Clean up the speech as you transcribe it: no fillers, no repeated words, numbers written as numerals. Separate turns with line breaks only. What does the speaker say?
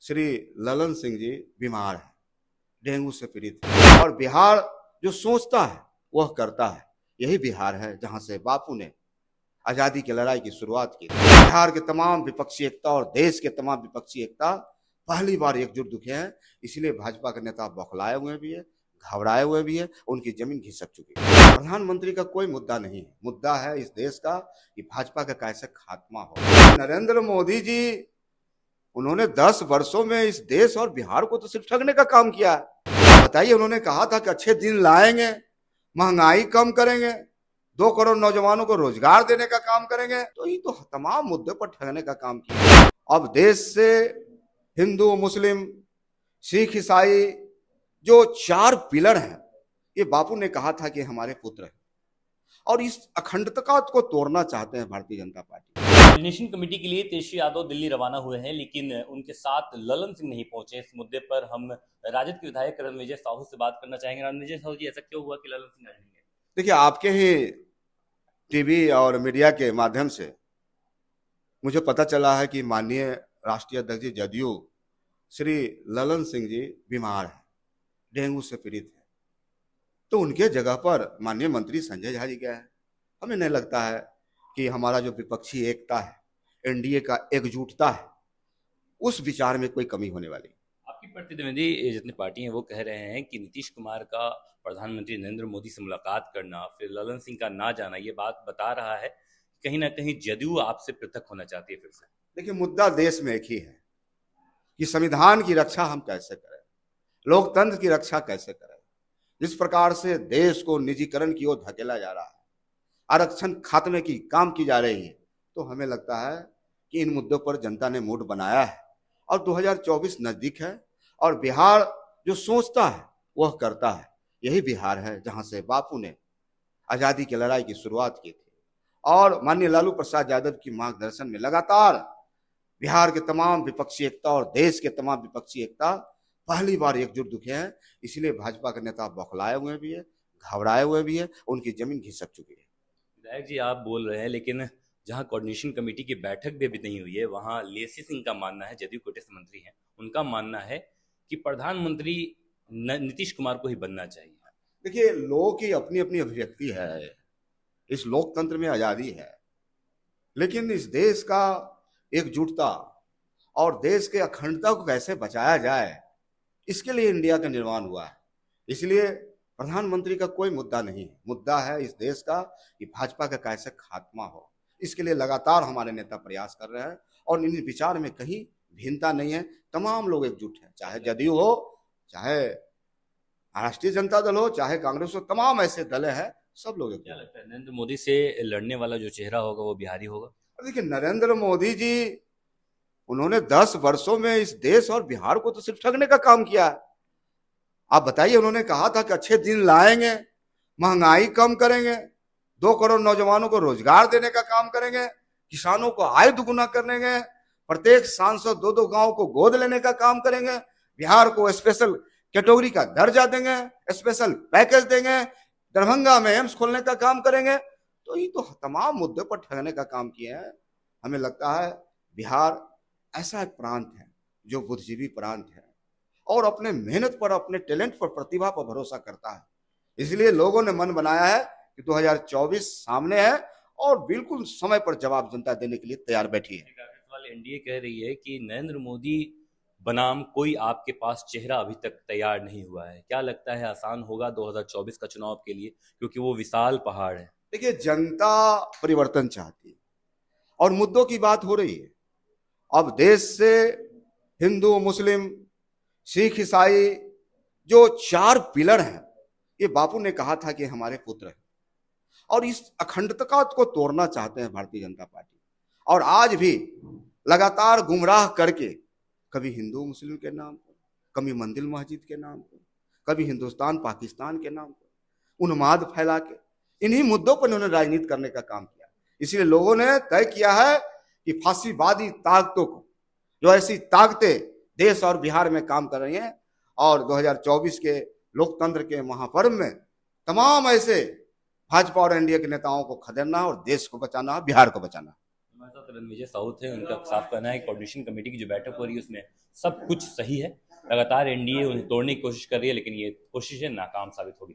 श्री ललन सिंह जी बीमार है, डेंगू से पीड़ित है। और बिहार जो सोचता है वह करता है। यही बिहार है जहां से बापू ने आजादी की लड़ाई की शुरुआत की। बिहार के तमाम विपक्षी एकता और देश के तमाम विपक्षी एकता पहली बार एकजुट दिखे हैं। इसलिए भाजपा के नेता बौखलाए हुए भी है, घबराए हुए भी है, उनकी जमीन खिसक चुकी है। प्रधानमंत्री का कोई मुद्दा नहीं है, मुद्दा है इस देश का कि भाजपा का कैसे खात्मा हो। नरेंद्र मोदी जी, उन्होंने 10 वर्षों में इस देश और बिहार को तो सिर्फ ठगने का काम किया है। बताइए, उन्होंने कहा था कि अच्छे दिन लाएंगे, महंगाई कम करेंगे, 2 करोड़ नौजवानों को रोजगार देने का काम करेंगे, तो ये तो तमाम मुद्दे पर ठगने का काम किया। अब देश से हिंदू, मुस्लिम, सिख, ईसाई जो 4 पिलर हैं, ये बापू ने कहा था कि हमारे पुत्र हैं, और इस अखंडता को तोड़ना चाहते हैं Bharatiya Janata party.
Coordination committee के लिए तेजस्वी यादव दिल्ली रवाना हुए हैं, लेकिन उनके साथ ललन सिंह नहीं पहुंचे। इस मुद्दे पर हम राजद के विधायक रणविजय साहू से बात करना चाहेंगे। रणविजय साहू जी, ऐसा क्यों हुआ कि ललन सिंह नहीं गए?
देखिए, आपके ही टीवी और मीडिया के माध्यम से मुझे पता चला है कि माननीय राष्ट्रीय अध्यक्ष जी जदयू श्री ललन सिंह जी बीमार है, डेंगू से पीड़ित है, तो उनके जगह पर माननीय मंत्री संजय झा जी गए हैं। हमें नहीं लगता है कि हमारा जो विपक्षी एकता है, एनडीए का एकजुटता है, उस विचार में कोई कमी होने वाली।
आपकी प्रतिद्वंदी जितनी पार्टी हैं वो कह रहे हैं कि नीतीश कुमार का प्रधानमंत्री नरेंद्र मोदी से मुलाकात करना, फिर ललन सिंह का ना जाना, ये बात बता रहा है कहीं ना कहीं जदयू आपसे पृथक होना चाहती है फिर से।
देखिए, मुद्दा देश में एक ही है कि संविधान की रक्षा हम कैसे करें, लोकतंत्र की रक्षा कैसे करें। जिस प्रकार से देश को निजीकरण की ओर धकेला जा रहा है, आरक्षण खात्मे की काम की जा रही है, तो हमें लगता है कि इन मुद्दों पर जनता ने मूड बनाया है। और 2024 नजदीक है, और बिहार जो सोचता है वह करता है। यही बिहार है जहां से बापू ने आजादी की लड़ाई की शुरुआत की थी, और माननीय लालू प्रसाद यादव की मार्गदर्शन में लगातार बिहार के तमाम विपक्षी एकता और देश के तमाम विपक्षी एकता पहली बार एकजुट दिखे हैं। इसलिए भाजपा के नेता बौखलाए हुए भी है, घबराए हुए भी है, उनकी जमीन खिसक चुकी है।
विधायक जी, आप बोल रहे हैं, लेकिन जहां कोऑर्डिनेशन कमेटी की बैठक भी अभी नहीं हुई है, वहां लेसी सिंह का मानना है, जदयू कोटे से मंत्री हैं, उनका मानना है कि प्रधानमंत्री नीतीश कुमार को ही बनना चाहिए।
देखिए, लोगों की अपनी अपनी अभिव्यक्ति है, इस लोकतंत्र में आजादी है, लेकिन इस देश का एकजुटता और देश के अखंडता को कैसे बचाया जाए, इसके लिए इंडिया का निर्माण हुआ है। इसलिए प्रधानमंत्री का कोई मुद्दा नहीं है, मुद्दा है इस देश का कि भाजपा का कैसे खात्मा हो। इसके लिए लगातार हमारे नेता प्रयास कर रहे हैं, और इन विचार में कहीं भिन्नता नहीं है। तमाम लोग एकजुट हैं, चाहे जदयू हो, चाहे राष्ट्रीय जनता दल हो, चाहे कांग्रेस हो, तमाम ऐसे दल हैं, सब लोग।
क्या लगता है नरेंद्र मोदी से लड़ने वाला जो चेहरा होगा वो बिहारी होगा?
देखिए, नरेंद्र मोदी जी, उन्होंने 10 वर्षों में इस देश और बिहार को तो सिर्फ ठगने का काम किया है। आप बताइए, उन्होंने कहा था कि अच्छे दिन लाएंगे, महंगाई कम करेंगे, 2 करोड़ नौजवानों को रोजगार देने का काम करेंगे, किसानों को आय दुगुना करेंगे, प्रत्येक सांसद 2-2 गांव को गोद लेने का काम करेंगे, बिहार को स्पेशल कैटेगरी का दर्जा देंगे, स्पेशल पैकेज देंगे, दरभंगा में एम्स खोलने का काम करेंगे। तो ये तो तमाम मुद्दे पर ठगने का काम किए हैं। हमें लगता है बिहार ऐसा एक प्रांत है जो बुद्धिजीवी प्रांत है, और अपने मेहनत पर, अपने टैलेंट पर, प्रतिभा पर भरोसा करता है। इसलिए लोगों ने मन बनाया है कि 2024 सामने है, और बिल्कुल समय पर जवाब जनता देने के लिए तैयार बैठी है।
एनडीए कह रही है कि नरेंद्र मोदी बनाम कोई आपके पास चेहरा अभी तक तैयार नहीं हुआ है। क्या लगता है आसान होगा 2024 का चुनाव के लिए, क्योंकि वो विशाल पहाड़ है?
देखिए, जनता परिवर्तन चाहती है, और मुद्दों की बात हो रही है। अब देश से हिंदू, मुस्लिम, सिख, ईसाई जो 4 पिलर हैं, ये बापू ने कहा था कि हमारे पुत्र हैं, और इस अखंडता को तोड़ना चाहते हैं भारतीय जनता पार्टी। और आज भी लगातार गुमराह करके, कभी हिंदू मुस्लिम के नाम पर, कभी मंदिर मस्जिद के नाम पर, कभी हिंदुस्तान पाकिस्तान के नाम पर उन्माद फैला के, इन्हीं मुद्दों पर उन्होंने राजनीति करने का काम किया। इसलिए लोगों ने तय किया है कि फांसीवादी ताकतों को, जो ऐसी ताकतें देश और बिहार में काम कर रही हैं, और 2024 के लोकतंत्र के महापर्व में तमाम ऐसे भाजपा और एनडीए के नेताओं को खदेड़ना और देश को बचाना, बिहार को बचाना।
हमारे साथ रणविजय साउथ है, उनका साफ कहना है कि कोऑर्डिनेशन कमेटी की जो बैठक हो रही है उसमें सब कुछ सही है। लगातार एनडीए उन्हें तोड़ने की कोशिश कर रही है, लेकिन ये कोशिशें नाकाम साबित होगी।